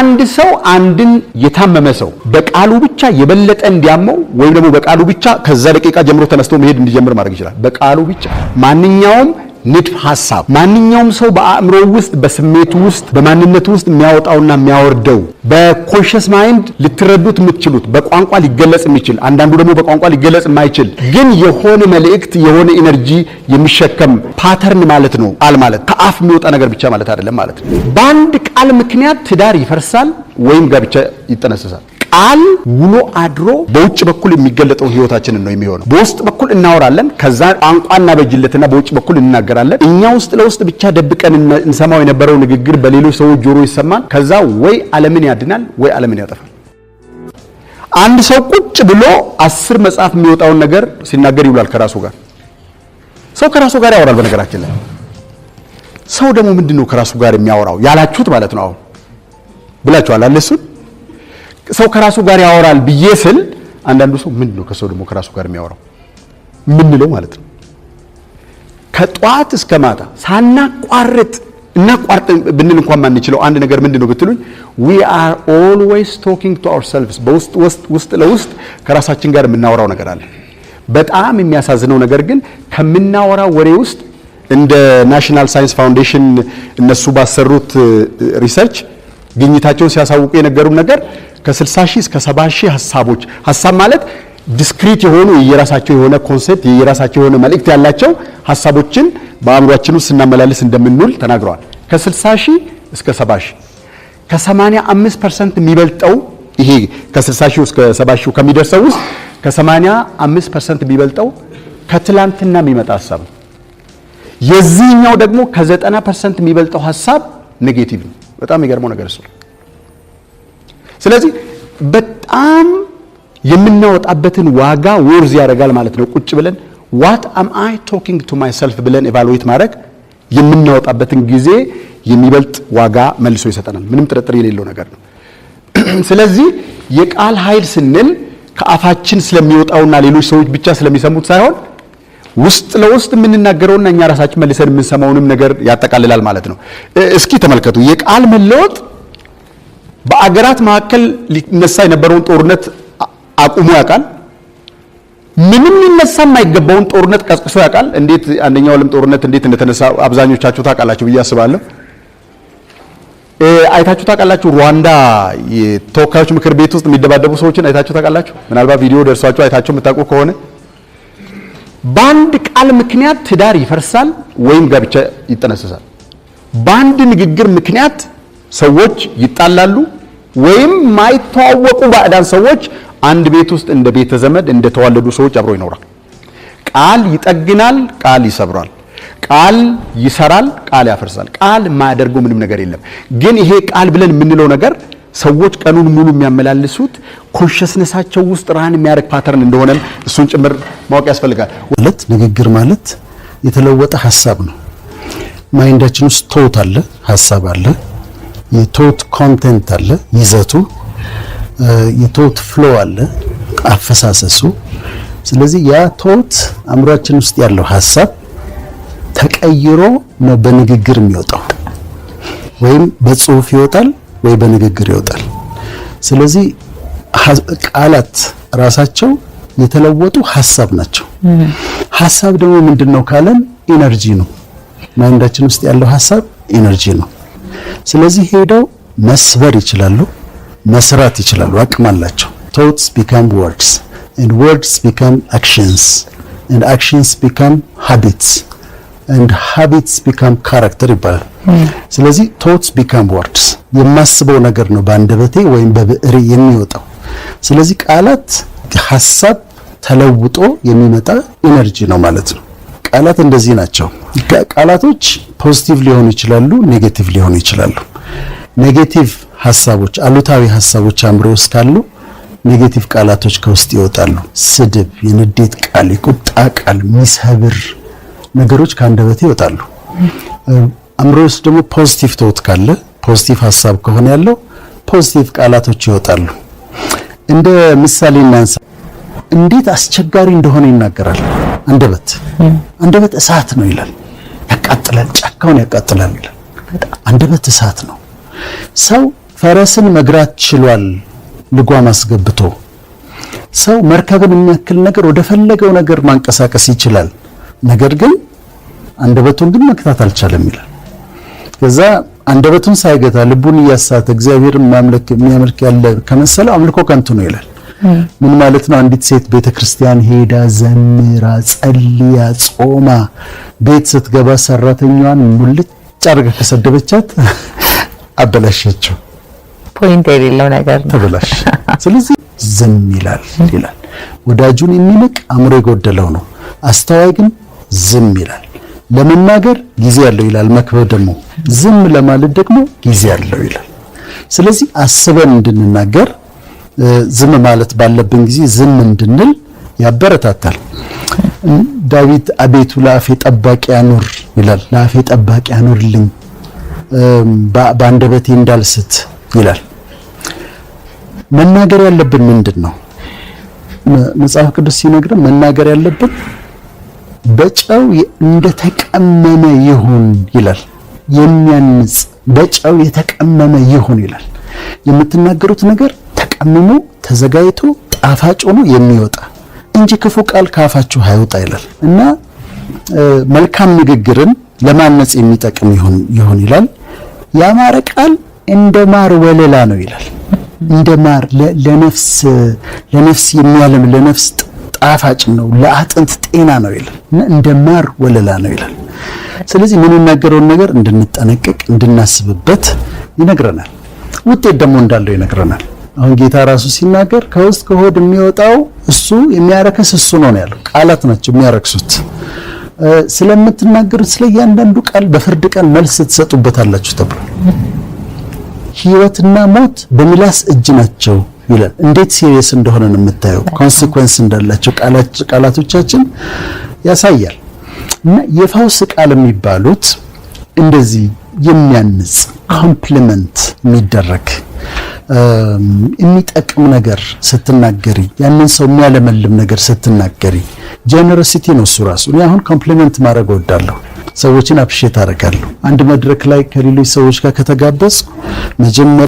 አንድ ሰው አንድን የታመመ ሰው በቃሉ ብቻ የበለጠ እንዲያመው ወይም ደግሞ በቃሉ ብቻ ከዛ ደቂቃ ጀምሮ ተነስቶ መሄድ እንዲጀምር ማድረግ ይችላል። በቃሉ ብቻ ማንኛውም ንድፍ ሐሳብ ማንኛውም ሰው በአእምሮ ውስጥ በስሜቱ ውስጥ በማንነቱ ውስጥ የሚያወጣውና የሚያወርደው በኮንሺየስ ማይንድ ልትረዱት የምትችሉት በቋንቋ ሊገለጽ የሚችል አንዳንዱ ደግሞ በቋንቋ ሊገለጽ የማይችል ግን የሆነ መልእክት የሆነ ኢነርጂ የሚሸከም ፓተርን ማለት ነው። ቃል ማለት ከአፍ የሚወጣ ነገር ብቻ ማለት አይደለም ማለት ነው። በአንድ ቃል ምክንያት ትዳር ይፈርሳል ወይም ጋብቻ ይጠነሰሳል። ቃል ውሎ አድሮ በውጭ በኩል የሚገለጠው ህይወታችንን ነው የሚሆነው። በውስጥ በኩል እናወራለን፣ ከዛ ቋንቋና በጅለትና በውጭ በኩል እንናገራለን። እኛ ውስጥ ለውስጥ ብቻ ደብቀን እንሰማው የነበረው ንግግር በሌሎች ሰዎች ጆሮ ይሰማል። ከዛ ወይ ዓለምን ያድናል ወይ ዓለምን ያጠፋል። አንድ ሰው ቁጭ ብሎ 10 መጽሐፍ የሚወጣውን ነገር ሲናገር ይውላል ከራሱ ጋር። ሰው ከራሱ ጋር ያወራል። በነገራችን ላይ ሰው ደግሞ ምንድነው ከራሱ ጋር የሚያወራው ያላችሁት ማለት ነው። አሁን ብላችኋል አለ እሱ ሰው ከራሱ ጋር ያወራል ብዬ ስል አንዳንዱ ሰው ምንድነው ከሰው ደግሞ ከራሱ ጋር የሚያወራው ምንለው ማለት ነው። ከጧት እስከ ማታ ሳናቋርጥ እናቋርጥ ብንል እንኳን ማንችለው አንድ ነገር ምንድነው ብትሉኝ we are always talking to ourselves በውስጥ ለውስጥ ከራሳችን ጋር የምናወራው ነገር አለ። በጣም የሚያሳዝነው ነገር ግን ከምናወራው ወሬ ውስጥ እንደ ናሽናል ሳይንስ ፋውንዴሽን እነሱ ባሰሩት ሪሰርች ግኝታቸውን ሲያሳውቁ የነገሩን ነገር ከ60,000 እስከ 70,000 ሐሳቦች ሐሳብ ማለት ዲስክሪት የሆኑ የራሳቸው የሆነ ኮንሰፕት የራሳቸው የሆነ መልእክት ያላቸው ሐሳቦችን በአእምሮአችን ውስጥ ስናመላልስ እንደምንውል ተናግረዋል። ከ60,000 እስከ 70,000 ከ85% የሚበልጠው ይሄ ከ60,000 እስከ 70,000 ከሚደርሰው ውስጥ ከ85% የሚበልጠው ከትላንትና የሚመጣ ሐሳብ ነው። የዚህኛው ደግሞ ከ90% የሚበልጠው ሐሳብ ኔጌቲቭ ነው። በጣም የሚገርመው ነገር እሱ ነው። ስለዚህ በጣም የምናወጣበትን ዋጋ ወርዝ ያደርጋል ማለት ነው። ቁጭ ብለን what am I talking to myself ብለን ኤቫሉዌት ማድረግ የምናወጣበትን ጊዜ የሚበልጥ ዋጋ መልሶ ይሰጠናል። ምንም ጥርጥር የሌለው ነገር ነው። ስለዚህ የቃል ኃይል ስንል ከአፋችን ስለሚወጣውና ሌሎች ሰዎች ብቻ ስለሚሰሙት ሳይሆን ውስጥ ለውስጥ የምንናገረውና እኛ ራሳችን መልሰን የምንሰማውንም ነገር ያጠቃልላል ማለት ነው። እስኪ ተመልከቱ። የቃል መለወጥ በአገራት መካከል ሊነሳ የነበረውን ጦርነት አቁሞ ያውቃል። ምንም ሊነሳ የማይገባውን ጦርነት ቀስቅሶ ያውቃል። እንዴት አንደኛው ዓለም ጦርነት እንዴት እንደተነሳ አብዛኞቻችሁ ታውቃላችሁ ብዬ አስባለሁ። አይታችሁ ታውቃላችሁ። ሩዋንዳ የተወካዮች ምክር ቤት ውስጥ የሚደባደቡ ሰዎችን አይታችሁ ታውቃላችሁ። ምናልባት ቪዲዮ ደርሷችሁ አይታችሁ የምታውቁ ከሆነ በአንድ ቃል ምክንያት ትዳር ይፈርሳል ወይም ጋብቻ ይጠነሰሳል። በአንድ ንግግር ምክንያት ሰዎች ይጣላሉ ወይም ማይተዋወቁ ባዕዳን ሰዎች አንድ ቤት ውስጥ እንደ ቤተ ዘመድ እንደ ተዋለዱ ሰዎች አብረው ይኖራል። ቃል ይጠግናል፣ ቃል ይሰብራል። ቃል ይሰራል፣ ቃል ያፈርሳል። ቃል ማያደርገው ምንም ነገር የለም። ግን ይሄ ቃል ብለን የምንለው ነገር ሰዎች ቀኑን ሙሉ የሚያመላልሱት ኮንሽስነሳቸው ውስጥ ራን የሚያደርግ ፓተርን እንደሆነ እሱን ጭምር ማወቅ ያስፈልጋል። ማለት ንግግር ማለት የተለወጠ ሐሳብ ነው። ማይንዳችን ውስጥ ቶት አለ፣ ሐሳብ አለ፣ የቶት ኮንቴንት አለ፣ ይዘቱ፣ የቶት ፍሎ አለ፣ አፈሳሰሱ። ስለዚህ ያ ቶት አእምሮአችን ውስጥ ያለው ሐሳብ ተቀይሮ ነው በንግግር የሚወጣው። ወይም በጽሁፍ ይወጣል ወይ በንግግር ይወጣል። ስለዚህ ቃላት ራሳቸው የተለወጡ ሐሳብ ናቸው። ሐሳብ ደግሞ ምንድነው ካለን ኢነርጂ ነው። ማይንዳችን ውስጥ ያለው ሐሳብ ኢነርጂ ነው። ስለዚህ ሄደው መስበር ይችላሉ፣ መስራት ይችላሉ፣ አቅም አላቸው። thoughts become words and words become actions and actions become habits and habits become character ይባላል። ስለዚህ thoughts become words የማስበው ነገር ነው በአንደበቴ ወይም በብዕሬ የሚወጣው። ስለዚህ ቃላት ሐሳብ ተለውጦ የሚመጣ ኢነርጂ ነው ማለት ነው። ቃላት እንደዚህ ናቸው። ቃላቶች ፖዚቲቭ ሊሆኑ ይችላሉ፣ ኔጌቲቭ ሊሆኑ ይችላሉ። ኔጌቲቭ ሐሳቦች፣ አሉታዊ ሐሳቦች አእምሮ ውስጥ ካሉ ኔጌቲቭ ቃላቶች ከውስጥ ይወጣሉ። ስድብ፣ የንዴት ቃል፣ የቁጣ ቃል፣ ሚሰብር ነገሮች ከአንደበቴ ይወጣሉ። አእምሮ ውስጥ ደግሞ ፖዚቲቭ ቶት ካለ ፖዚቲቭ ሐሳብ ከሆነ ያለው ፖዚቲቭ ቃላቶች ይወጣሉ። እንደ ምሳሌ እናንሳ። እንዴት አስቸጋሪ እንደሆነ ይናገራል። አንደበት እሳት ነው ይላል። ያቃጥላል፣ ጫካውን ያቃጥላል ይላል። አንደበት እሳት ነው። ሰው ፈረስን መግራት ችሏል ልጓም አስገብቶ። ሰው መርከብን የሚያክል ነገር ወደ ፈለገው ነገር ማንቀሳቀስ ይችላል፣ ነገር ግን አንደበቱን ግን መክታት አልቻለም ይላል። ከዛ አንደበቱን ሳይገታ ልቡን እያሳተ እግዚአብሔርን ማምለክ የሚያመልክ ያለ ከመሰለው አምልኮ ከንቱ ነው ይላል። ምን ማለት ነው? አንዲት ሴት ቤተክርስቲያን ሄዳ ዘምራ ጸልያ ጾማ ቤት ስትገባ ሰራተኛዋን ሙልጭ አድርጋ ከሰደበቻት አበላሸችው። ፖይንት የሌለው ነገር ነው፣ ተበላሽ። ስለዚህ ዝም ይላል። ወዳጁን የሚንቅ አእምሮ የጎደለው ነው፣ አስተዋይ ግን ዝም ይላል። ለመናገር ጊዜ ያለው ይላል መክብብ ደግሞ፣ ዝም ለማለት ደግሞ ጊዜ ያለው ይላል። ስለዚህ አስበን እንድንናገር ዝም ማለት ባለብን ጊዜ ዝም እንድንል ያበረታታል። ዳዊት አቤቱ ለአፌ ጠባቂ አኑር ይላል። ለአፌ ጠባቂ አኑርልኝ በአንደበቴ እንዳልስት ይላል። መናገር ያለብን ምንድነው? መጽሐፍ ቅዱስ ሲነግረን መናገር ያለብን በጨው እንደተቀመመ ይሁን ይላል። የሚያንጽ በጨው የተቀመመ ይሁን ይላል። የምትናገሩት ነገር ተቀምሞ ተዘጋጅቶ ጣፋጭ ሆኖ የሚወጣ እንጂ ክፉ ቃል ካፋችሁ አይወጣ ይላል እና መልካም ንግግርን ለማነጽ የሚጠቅም ይሁን ይላል። ያማረ ቃል እንደ ማር ወለላ ነው ይላል። እንደ ማር ለነፍስ የሚያለም ለነፍስ ጣፋጭ ነው፣ ለአጥንት ጤና ነው ይላል እና እንደ ማር ወለላ ነው ይላል። ስለዚህ የምንናገረውን ነገር እንድንጠነቀቅ እንድናስብበት ይነግረናል። ውጤት ደግሞ እንዳለው ይነግረናል። አሁን ጌታ ራሱ ሲናገር ከውስጥ ከሆድ የሚወጣው እሱ የሚያረክስ እሱ ነው ያለው። ቃላት ናቸው የሚያረክሱት። ስለምትናገሩት ስለ እያንዳንዱ ቃል በፍርድ ቀን መልስ ትሰጡበታላችሁ ተብሏል። ሕይወትና ሞት በምላስ እጅ ናቸው ይላል። እንዴት ሲሪየስ እንደሆነ ነው የምታየው። ኮንሲኩዌንስ እንዳላቸው ቃላቶቻችን ያሳያል። እና የፈውስ ቃል የሚባሉት እንደዚህ የሚያንጽ ኮምፕሊመንት የሚደረግ የሚጠቅም ነገር ስትናገሪ፣ ያንን ሰው የሚያለመልም ነገር ስትናገሪ ጀነሮሲቲ ነው እሱ ራሱ። እኔ አሁን ኮምፕሊመንት ማድረግ እወዳለሁ፣ ሰዎችን አፕሪሼት አደርጋለሁ። አንድ መድረክ ላይ ከሌሎች ሰዎች ጋር ከተጋበዝኩ መጀመሪያ